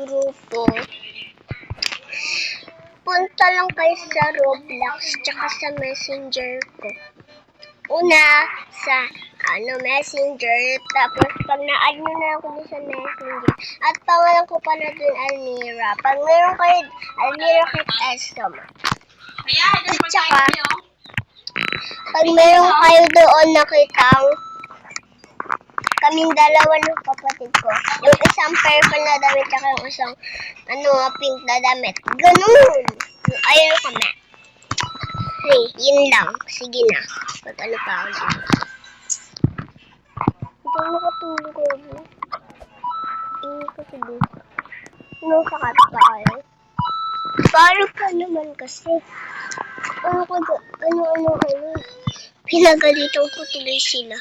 grupo, punta lang kayo sa Roblox tsaka sa Messenger ko. Una, sa Messenger, tapos pag na-add nyo na ako dun sa Messenger, at pangalan ko pa na dun Almira. Pag meron kayo, Almira Kit Estom. At tsaka, pag meron kayo doon nakitang kaming dalawa ng kapatid ko. Yung isang purple na damit, tsaka yung isang pink na damit. Ganun! Ayun kami. Hey, yun lang. Sige na. Mag-ano pa ako dito. Ito nakatulog ko. Hindi kasi dito. Sakat pa kayo. Paano ka naman kasi? Ano. Pinagalitan ko tuloy sila.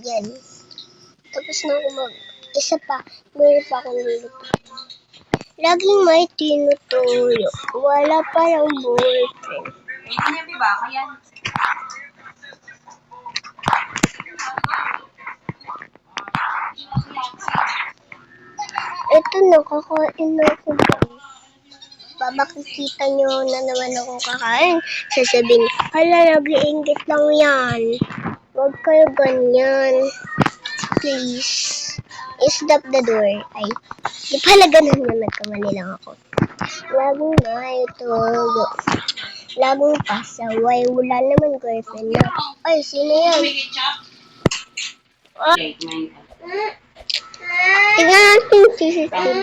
Yan. Tapos na ako isa pa. Mayroon pa akong luluto. Laging may tinutuyo. Wala pa yung boyfriend. Hindi ba? Kaya... Ito na, kakain na ako guys. Makikita nyo na naman ako kakain. Sasabihin, hala, nag-iingit lang yan. Huwag kayo ganyan. Please. Stop the door. Ay, di pala ganun na nagkamali lang ako. Laging may tuyo. Laging pasaway. Wala naman girlfriend na. Ay, sino yan? Okay, kumain ka. Tingnan natin yung CCTV.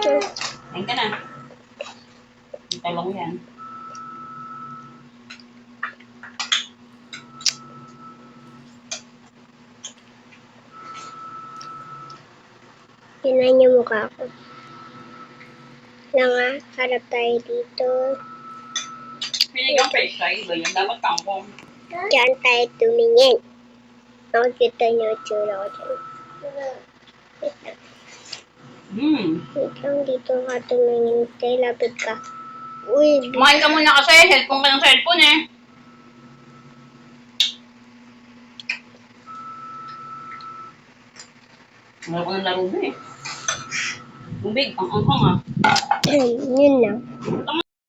Kumain ka na. Ang talong yan. Tingnan niyo mukha ko. Harap tayo dito. Pinigang fresh fry ba yun? Dapat kangkong. Diyan tayo tumingin. Nakikita niyo yung tsura ko dyan. Wait lang, dito ka tumingin. Tayo, lapit ka. Uy, Kumain ka muna kasi. Cellphone ka ng cellphone eh. Wala ko ng laro na eh. Tubig, ang anghang ah. yun na.